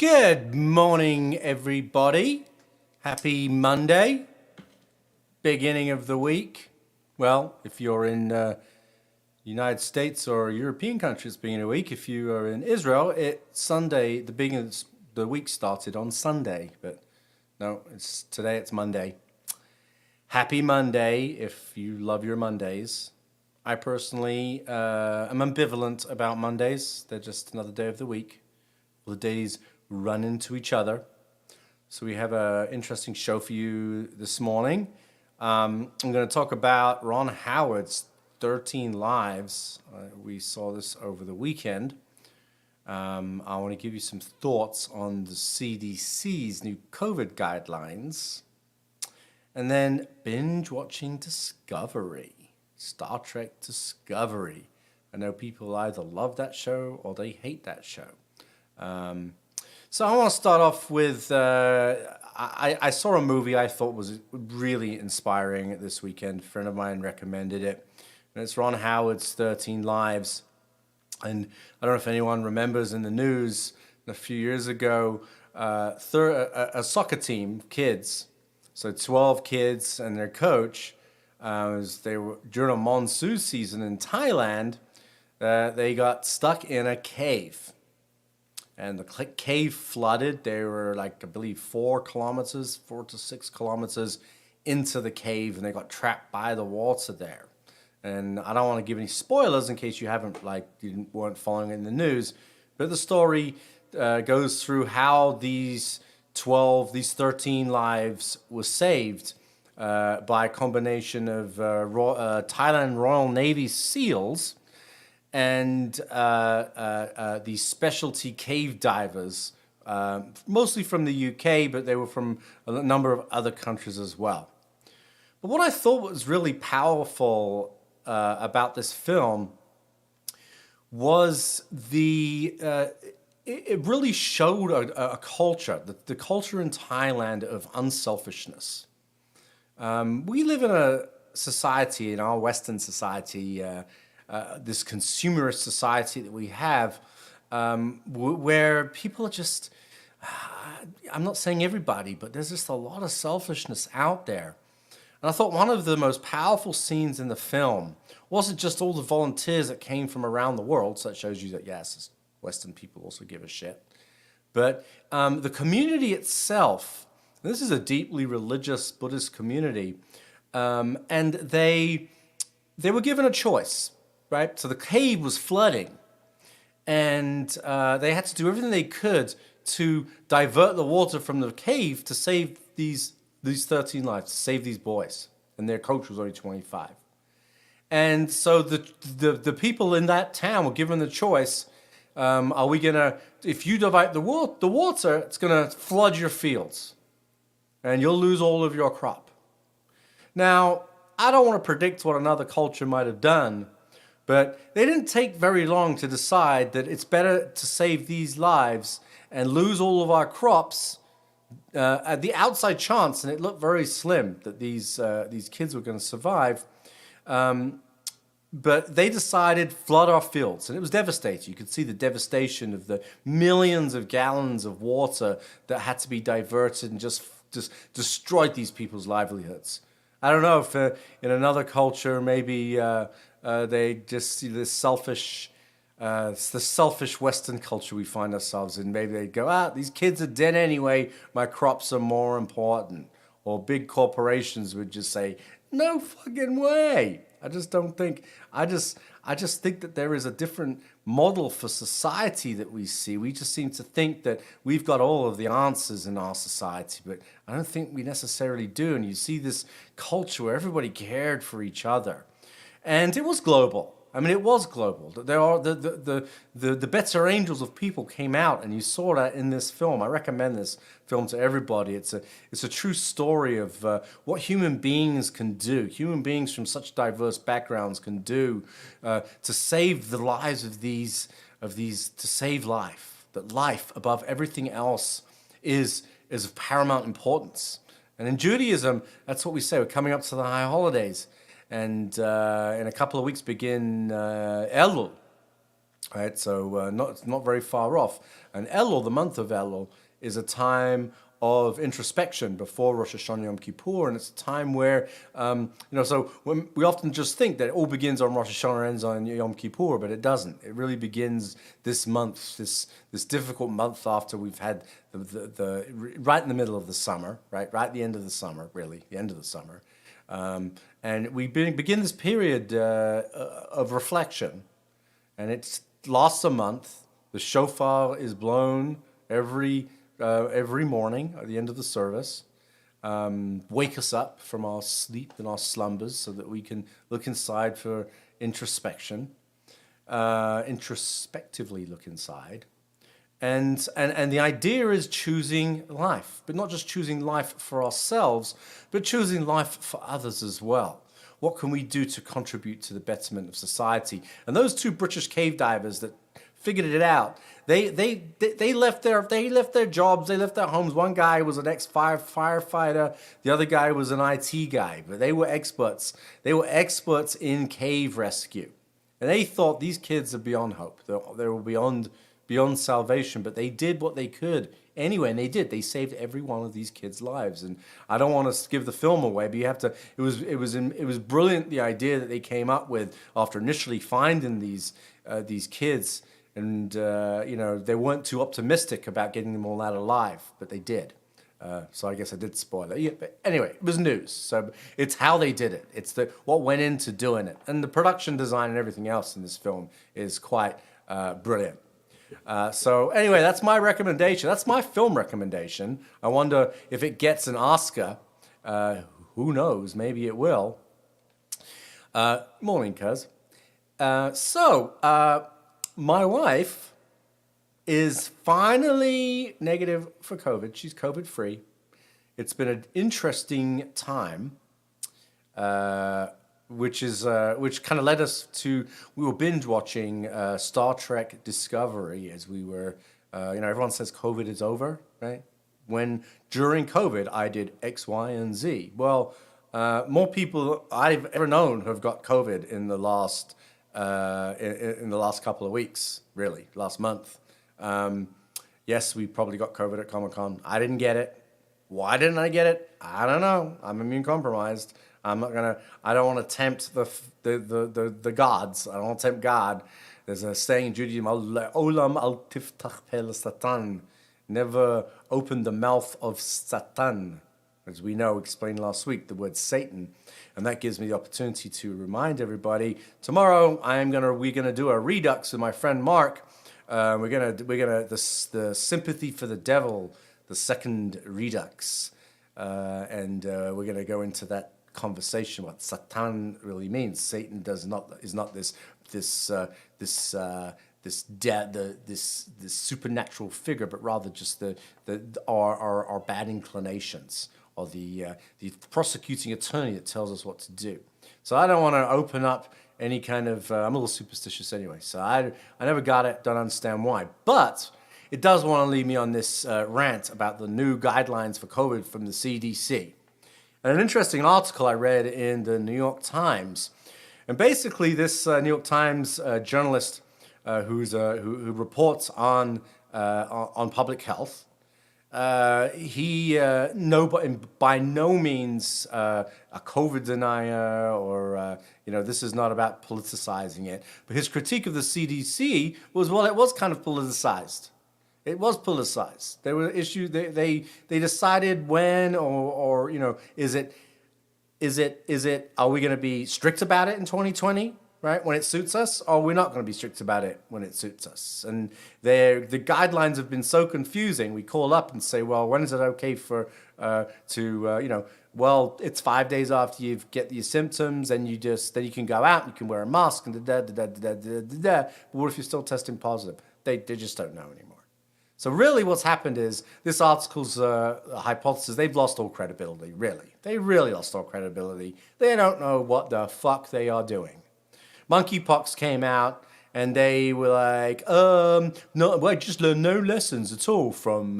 Good morning, everybody. Happy Monday, beginning of the week. Well, if you're in United States or European countries, beginning of the week. If you are in Israel, it's Sunday. The beginning of the week started on Sunday, but no, today. It's Monday. Happy Monday if you love your Mondays. I personally am ambivalent about Mondays. They're just another day of the week. The days run into each other. So we have an interesting show for you this morning. I'm going to talk about Ron Howard's 13 Lives. We saw this over the weekend. I want to give you some thoughts on the CDC's new COVID guidelines. And then binge watching Discovery, Star Trek Discovery. I know people either love that show or they hate that show. So I want to start off with, I saw a movie I thought was really inspiring this weekend. A friend of mine recommended it. And it's Ron Howard's 13 Lives. And I don't know if anyone remembers in the news a few years ago, a soccer team, kids, so 12 kids and their coach, they were during a monsoon season in Thailand, they got stuck in a cave. And the cave flooded. They were I believe 4 to 6 kilometers into the cave, and they got trapped by the water there. And I don't want to give any spoilers in case you weren't following it in the news, but the story goes through how these 13 lives were saved by a combination of Thailand Royal Navy SEALs and these specialty cave divers, mostly from the UK, but they were from a number of other countries as well. But what I thought was really powerful about this film was it really showed a culture, the culture in Thailand of unselfishness. We live in a society, in our Western society, this consumerist society that we have, where people are just, I'm not saying everybody, but there's just a lot of selfishness out there. And I thought one of the most powerful scenes in the film wasn't just all the volunteers that came from around the world, so that shows you that, yes, Western people also give a shit, but the community itself. This is a deeply religious Buddhist community, and they were given a choice. Right? So the cave was flooding, and they had to do everything they could to divert the water from the cave to save these 13 lives, to save these boys. And their coach was only 25. And so the people in that town were given the choice, are we going to, if you divert the water, it's going to flood your fields, and you'll lose all of your crop. Now, I don't want to predict what another culture might have done, but they didn't take very long to decide that it's better to save these lives and lose all of our crops at the outside chance, and it looked very slim that these kids were going to survive. But they decided flood our fields, and it was devastating. You could see the devastation of the millions of gallons of water that had to be diverted and just destroyed these people's livelihoods. I don't know if in another culture maybe they just see this selfish, it's the selfish Western culture we find ourselves in. Maybe they go, these kids are dead anyway, my crops are more important. Or big corporations would just say, no fucking way. I just think that there is a different model for society that we see. We just seem to think that we've got all of the answers in our society, but I don't think we necessarily do. And you see this culture where everybody cared for each other. And it was global. I mean, it was global. There are the better angels of people came out, and you saw that in this film. I recommend this film to everybody. It's a true story of what human beings can do. Human beings from such diverse backgrounds can do to save the lives of these to save life. That life above everything else is of paramount importance. And in Judaism, that's what we say. We're coming up to the high holidays. And in a couple of weeks begin Elul, right? So not very far off. And Elul, the month of Elul, is a time of introspection before Rosh Hashanah Yom Kippur, and it's a time where, so when we often just think that it all begins on Rosh Hashanah and ends on Yom Kippur, but it doesn't. It really begins this month, this difficult month after we've had the right in the middle of the summer, right at the end of the summer, really, the end of the summer. And we begin this period of reflection, and it lasts a month. The shofar is blown every morning at the end of the service. Wake us up from our sleep and our slumbers so that we can look inside for introspection, introspectively look inside. And the idea is choosing life, but not just choosing life for ourselves, but choosing life for others as well. What can we do to contribute to the betterment of society? And those two British cave divers that figured it out, they left their jobs, they left their homes. One guy was an ex-firefighter, the other guy was an IT guy, but they were experts. They were experts in cave rescue. And they thought these kids are beyond hope. They were beyond salvation, but they did what they could anyway, and they did. They saved every one of these kids' lives. And I don't want to give the film away, but you have to. It was brilliant, the idea that they came up with after initially finding these kids, and they weren't too optimistic about getting them all out alive, but they did. So I guess I did spoil it. Yeah, but anyway, it was news. So it's how they did it. It's what went into doing it, and the production design and everything else in this film is quite brilliant. So anyway, that's my recommendation. That's my film recommendation. I wonder if it gets an Oscar. Who knows? Maybe it will. Morning, cuz. My wife is finally negative for COVID. She's COVID-free. It's been an interesting time. Which kind of led us to, we were binge watching Star Trek Discovery as we were, everyone says COVID is over, right? When during COVID I did X, Y, and Z. Well, more people I've ever known have got COVID in the last couple of weeks, really, last month. Yes, we probably got COVID at Comic-Con. I didn't get it. Why didn't I get it? I don't know. I'm immune compromised. I don't want to tempt the gods. I don't want to tempt God. There's a saying in Judaism, Olam al tiftach pel Satan. Never open the mouth of Satan. As we know, explained last week, the word Satan. And that gives me the opportunity to remind everybody, tomorrow we're gonna do a redux with my friend Mark. We're gonna the sympathy for the devil, the second redux. And we're gonna go into that conversation what Satan really means. Satan is not this supernatural figure, but rather just our bad inclinations, or the prosecuting attorney that tells us what to do. So I don't want to open up any kind of. I'm a little superstitious anyway, so I never got it. Don't understand why, but it does want to lead me on this rant about the new guidelines for COVID from the CDC. And an interesting article I read in the New York Times. And basically this New York Times journalist who reports on public health, he by no means a COVID denier, or this is not about politicizing it. But his critique of the CDC was, well, it was kind of politicized. It was politicized. There were issues. They decided when, or is it? Are we going to be strict about it in 2020, right? When it suits us, or we're not going to be strict about it when it suits us? And the guidelines have been so confusing. We call up and say, well, when is it okay for well, it's 5 days after you get your symptoms, and then you can go out, and you can wear a mask, and But what if you're still testing positive? They just don't know anymore. So really what's happened is this article's hypothesis, they've lost all credibility, really. They really lost all credibility. They don't know what the fuck they are doing. Monkeypox came out, and they were like, I just learned no lessons at all from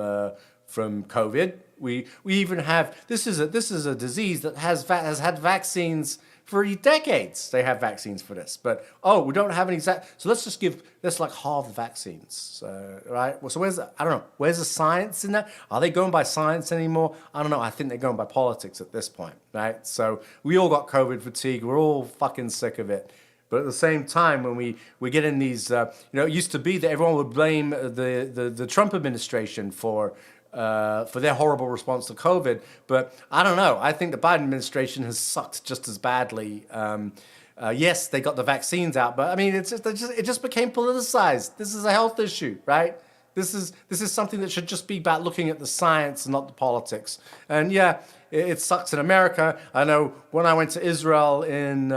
COVID. We even have, this is a disease that has had vaccines for decades. They have vaccines for this, but we don't have any. So let's like halve the vaccines, right? Well, so I don't know, where's the science in that? Are they going by science anymore? I don't know. I think they're going by politics at this point, right? So we all got COVID fatigue. We're all fucking sick of it. But at the same time, when we get in these, it used to be that everyone would blame the Trump administration for their horrible response to COVID. But I don't know. I think the Biden administration has sucked just as badly. Yes, they got the vaccines out, but I mean, it just became politicized. This is a health issue, right? This is something that should just be about looking at the science and not the politics. And yeah, it sucks in America. I know when I went to Israel in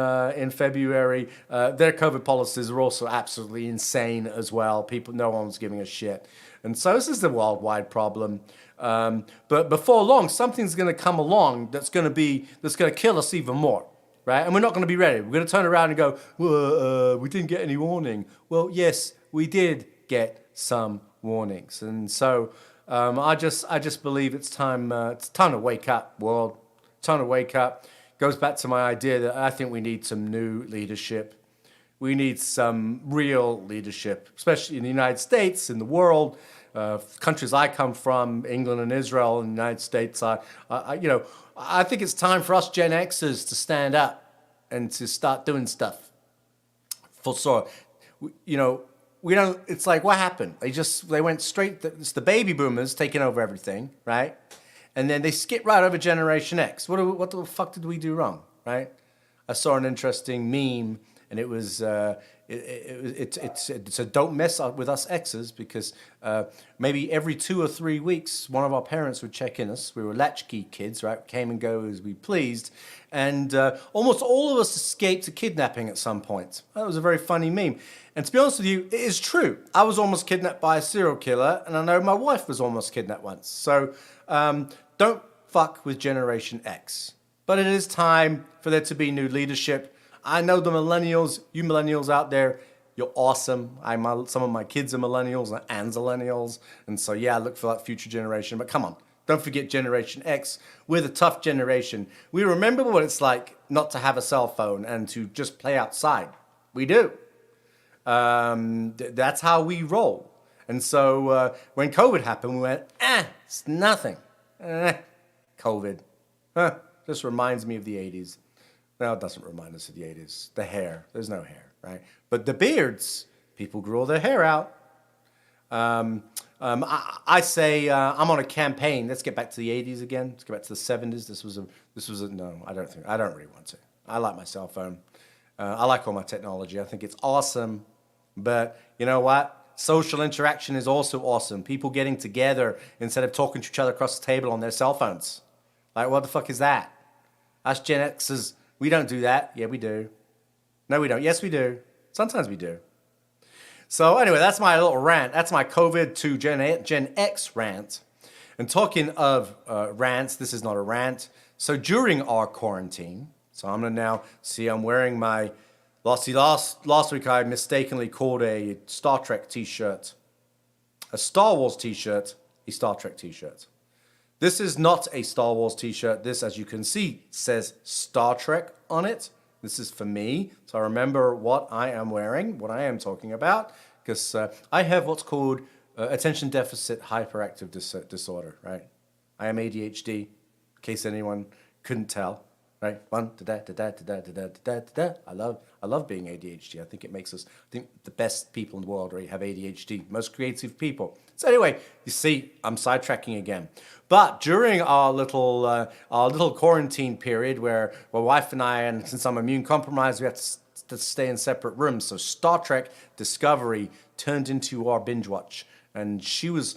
February, their COVID policies are also absolutely insane as well. No one was giving a shit. And so this is the worldwide problem. But before long, something's going to come along that's going to kill us even more, right? And we're not going to be ready. We're going to turn around and go, well, we didn't get any warning. Well, yes, we did get some warnings. And so I just believe it's time to wake up, world. Time to wake up. Goes back to my idea that I think we need some new leadership. We need some real leadership, especially in the United States, in the world. Countries I come from, England and Israel and the United States, I think it's time for us Gen Xers to stand up and to start doing stuff. We don't. It's like, what happened? They went straight. It's the baby boomers taking over everything, right? And then they skip right over Generation X. What the fuck did we do wrong, right? I saw an interesting meme, and it was it's a don't mess up with us X's, because maybe every 2 or 3 weeks one of our parents would check in us. We were latchkey kids, right? Came and go as we pleased, and almost all of us escaped a kidnapping at some point. That was a very funny meme. And to be honest with you, it is true. I was almost kidnapped by a serial killer, and I know my wife was almost kidnapped once. So don't fuck with Generation X. But it is time for there to be new leadership. I know the millennials, you millennials out there, you're awesome. Some of my kids are millennials and zillennials. And so, yeah, I look for that future generation. But come on, don't forget Generation X. We're the tough generation. We remember what it's like not to have a cell phone and to just play outside. We do. That's how we roll. And so when COVID happened, we went, it's nothing. COVID. Just reminds me of the 80s. No, it doesn't remind us of the 80s. The hair. There's no hair, right? But the beards, people grew all their hair out. I say I'm on a campaign. Let's get back to the 80s again. Let's go back to the 70s. This was a no, I don't really want to. I like my cell phone. I like all my technology. I think it's awesome. But you know what? Social interaction is also awesome. People getting together instead of talking to each other across the table on their cell phones. Like, what the fuck is that? Us Gen Xers, we don't do that. Yeah, we do. No, we don't. Yes, we do. Sometimes we do. So anyway, that's my little rant. That's my COVID to Gen X rant. And talking of rants, this is not a rant. So during our quarantine, so I'm going to now see I'm wearing my... Last week I mistakenly called a Star Trek t-shirt a Star Wars t-shirt a Star Trek t-shirt. This is not a Star Wars t-shirt. This, as you can see, says Star Trek on it. This is for me, so remember what I am wearing, what I am talking about, because I have what's called attention deficit hyperactive disorder, right? I am ADHD, in case anyone couldn't tell, right? I love being ADHD. I think it makes us, I think the best people in the world right, have ADHD, most creative people. So anyway, you see, I'm sidetracking again. But during our little quarantine period where my wife and I, and since I'm immune compromised, we have to stay in separate rooms. So Star Trek Discovery turned into our binge watch. And she was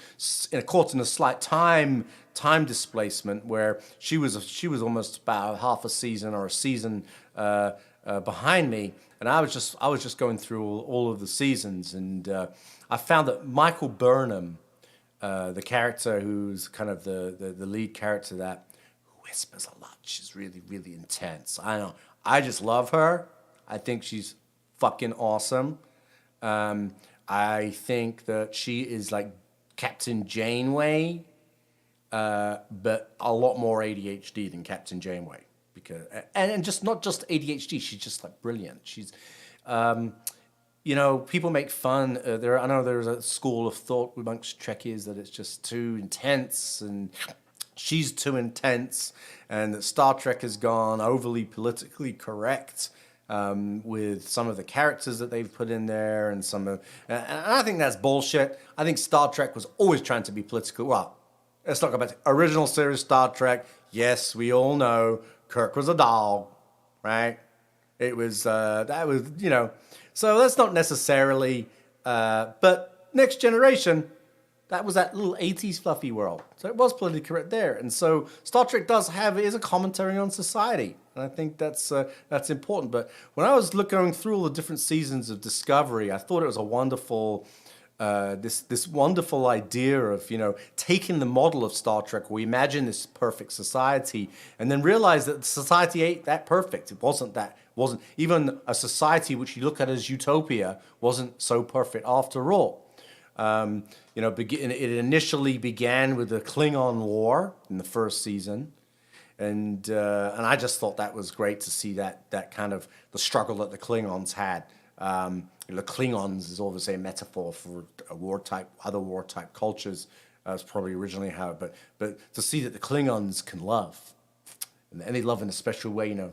caught in a slight time displacement where she was almost about half a season or a season behind me, and I was just going through all of the seasons, and I found that Michael Burnham, the character who's kind of the lead character, that who whispers a lot, she's really, really intense. I know, I just love her. I think she's fucking awesome. I think that she is like Captain Janeway, but a lot more ADHD than Captain Janeway, because and just not just ADHD. She's just like brilliant. She's, you know, people make fun. I know there's a school of thought amongst Trekkies that it's just too intense and she's too intense, and that Star Trek has gone overly politically correct with some of the characters that they've put in there, and and I think that's bullshit. I think Star Trek was always trying to be political. Well, let's talk about the original series Star Trek. Yes, we all know Kirk was a dog, right? It was that was, you know, so that's not necessarily. But Next Generation, that was that little 80s fluffy world. So it was politically correct there. And so Star Trek is a commentary on society. And I think that's important. But when I was going through all the different seasons of Discovery, I thought it was a wonderful, this wonderful idea of, you know, taking the model of Star Trek, where we imagine this perfect society, and then realize that society ain't that perfect. It wasn't even a society which you look at as utopia wasn't so perfect after all. You know, it initially began with the Klingon War in the first season, and I just thought that was great to see that kind of the struggle that the Klingons had. You know, the Klingons is obviously a metaphor for other war type cultures. That's probably originally how, but to see that the Klingons can love, and they love in a special way, you know.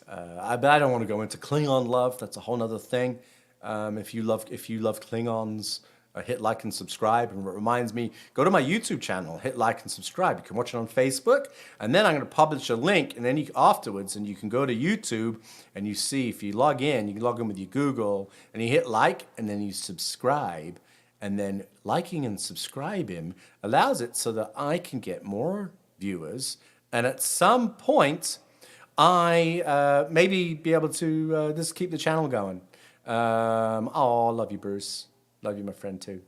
But I don't want to go into Klingon love. That's a whole other thing. If you love Klingons, hit like and subscribe. And it reminds me, go to my YouTube channel, hit like and subscribe. You can watch it on Facebook, and then I'm going to publish a link, and then afterwards, and you can go to YouTube, and you see, if you log in, you can log in with your Google, and you hit like, and then you subscribe, and then liking and subscribing allows it so that I can get more viewers, and at some point, I maybe be able to just keep the channel going. Love you, Bruce. Love you, my friend, too.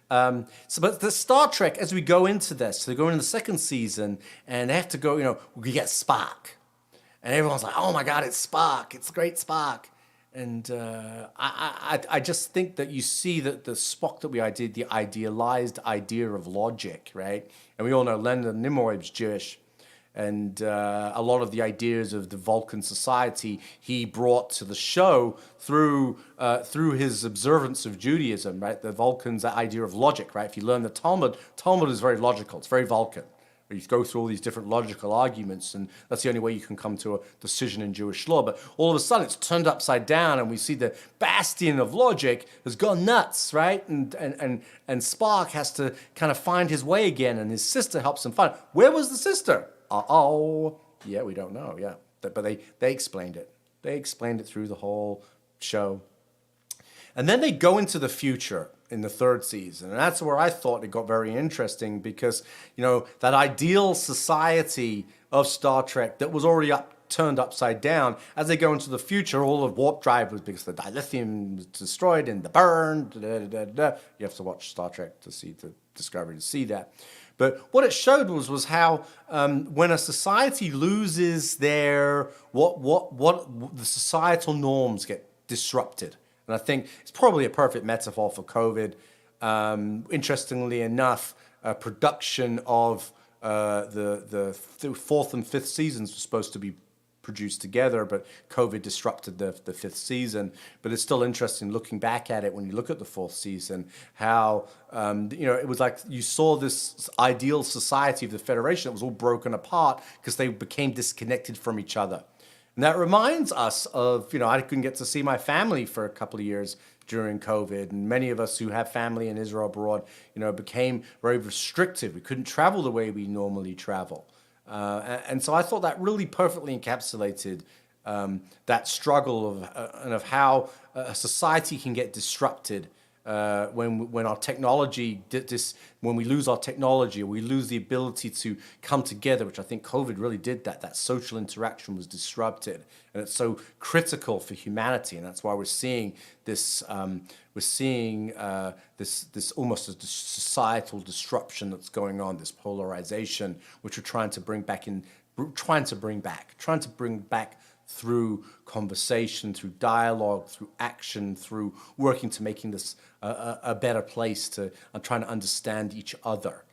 But the Star Trek, as we go into this, so they go into the second season, and they have to go, you know, we get Spock. And everyone's like, oh my God, it's Spock. It's great Spock. And I just think that you see that the Spock that we did, the idealized idea of logic, right? And we all know Leonard Nimoy's Jewish. And a lot of the ideas of the Vulcan society he brought to the show through his observance of Judaism, right? The Vulcans, that idea of logic, right? If you learn the Talmud is very logical. It's very Vulcan. You go through all these different logical arguments, and that's the only way you can come to a decision in Jewish law. But all of a sudden, it's turned upside down, and we see the bastion of logic has gone nuts, right? And Spock has to kind of find his way again, and his sister helps him find. Where was the sister? Yeah, we don't know, yeah. But they explained it. They explained it through the whole show. And then they go into the future in the third season. And that's where I thought it got very interesting because, you know, that ideal society of Star Trek that was already turned upside down, as they go into the future, all of warp drive was because the dilithium was destroyed and the burn. You have to watch Star Trek to see the Discovery to see that. But what it showed was how when a society loses their what the societal norms get disrupted, and I think it's probably a perfect metaphor for COVID. Interestingly enough, production of the fourth and fifth seasons was supposed to be produced together, but COVID disrupted the fifth season. But it's still interesting looking back at it when you look at the fourth season, how, you know, it was like you saw this ideal society of the Federation that was all broken apart because they became disconnected from each other. And that reminds us of, you know, I couldn't get to see my family for a couple of years during COVID, and many of us who have family in Israel abroad, you know, became very restricted. We couldn't travel the way we normally travel. And so I thought that really perfectly encapsulated that struggle of how a society can get disrupted when our technology, when we lose our technology, or we lose the ability to come together, which I think COVID really did that. That social interaction was disrupted, and it's so critical for humanity, and that's why we're seeing this. This almost a societal disruption that's going on. This polarization, which we're trying to bring back through conversation, through dialogue, through action, through working to making this a better place, to trying to understand each other.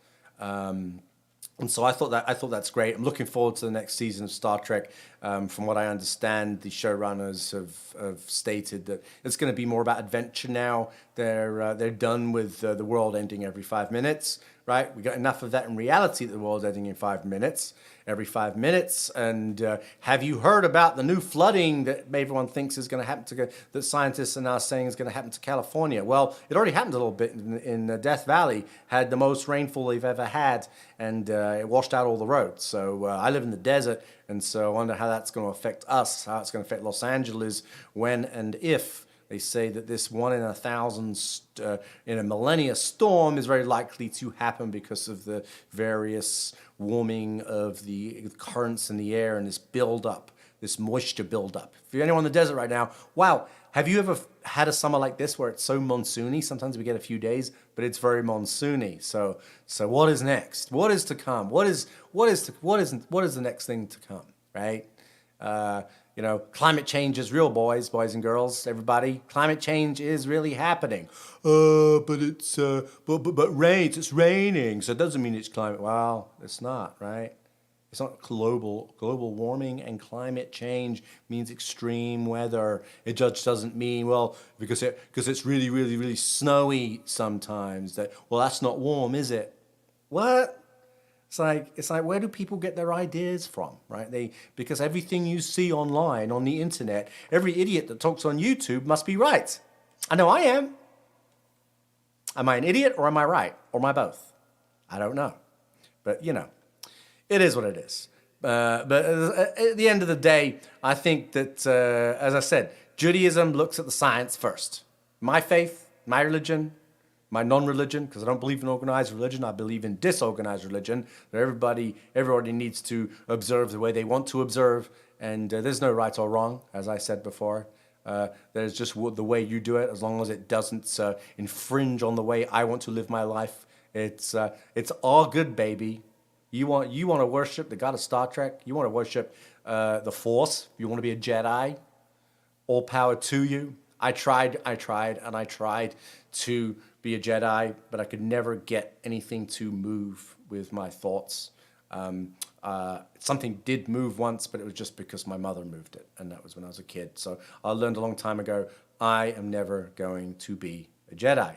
And so I thought that's great. I'm looking forward to the next season of Star Trek. From what I understand, the showrunners have stated that it's going to be more about adventure now. They're done with the world ending every 5 minutes, right? We got enough of that in reality that the world's ending in 5 minutes, every 5 minutes. And have you heard about the new flooding that everyone thinks is going to happen that scientists are now saying is going to happen to California? Well, it already happened a little bit in Death Valley. Had the most rainfall they've ever had, and it washed out all the roads. So I live in the desert, and so I wonder how that's going to affect us, how it's going to affect Los Angeles when and if they say that this 1 in 1,000 in a millennia storm is very likely to happen because of the various warming of the currents in the air and this buildup, this moisture buildup. If you're anyone in the desert right now, wow, have you ever had a summer like this where it's so monsoony? Sometimes we get a few days, but it's very monsoony. So what is next? What is to come? What is the next thing to come? Right? Climate change is real, boys and girls, everybody. Climate change is really happening. But rains, it's raining, so it doesn't mean it's climate. Well, it's not, right? It's not global warming, and climate change means extreme weather. It just doesn't mean, well, because it's really, really, really snowy sometimes, that's not warm, is it? What? It's like where do people get their ideas from, right? Because everything you see online on the internet, every idiot that talks on YouTube must be right. I know I am. Am I an idiot, or am I right, or am I both? I don't know, but it is what it is. But at the end of the day, I think that, as I said, Judaism looks at the science first. My faith, my religion, my non-religion, because I don't believe in organized religion, I believe in disorganized religion, where everybody needs to observe the way they want to observe, and there's no right or wrong, as I said before. There's just the way you do it, as long as it doesn't infringe on the way I want to live my life. It's all good, baby. You want to worship the God of Star Trek? You want to worship the Force? You want to be a Jedi? All power to you. I tried to be a Jedi, but I could never get anything to move with my thoughts. Something did move once, but it was just because my mother moved it, and that was when I was a kid. So I learned a long time ago, I am never going to be a Jedi.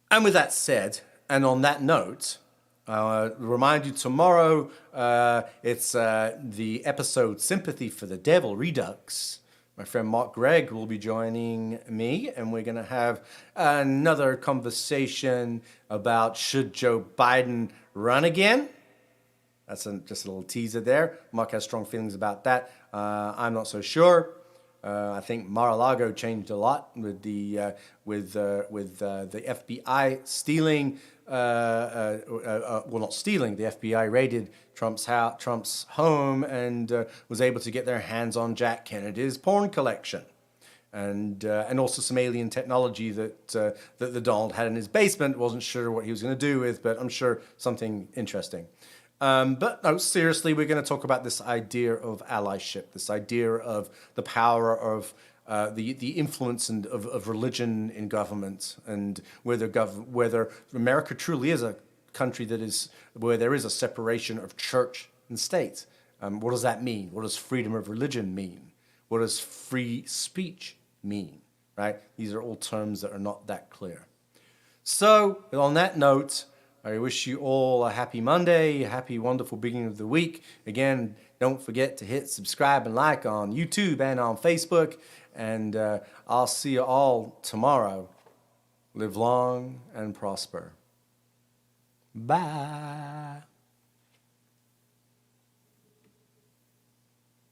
And with that said, and on that note, remind you tomorrow, it's the episode Sympathy for the Devil Redux. My friend Mark Gregg will be joining me, and we're going to have another conversation about should Joe Biden run again. That's just a little teaser there. Mark has strong feelings about that. I'm not so sure. I think Mar-a-Lago changed a lot with the FBI stealing. Not stealing. The FBI raided Trump's home and was able to get their hands on Jack Kennedy's porn collection, and also some alien technology that the Donald had in his basement. Wasn't sure what he was going to do with, but I'm sure something interesting. But no, seriously, we're going to talk about this idea of allyship, this idea of the power of the influence of religion in government, and whether America truly is a country where there is a separation of church and state. What does that mean? What does freedom of religion mean? What does free speech mean? Right? These are all terms that are not that clear. So, on that note, I wish you all a happy Monday, a happy, wonderful beginning of the week. Again, don't forget to hit subscribe and like on YouTube and on Facebook. And I'll see you all tomorrow. Live long and prosper. Bye.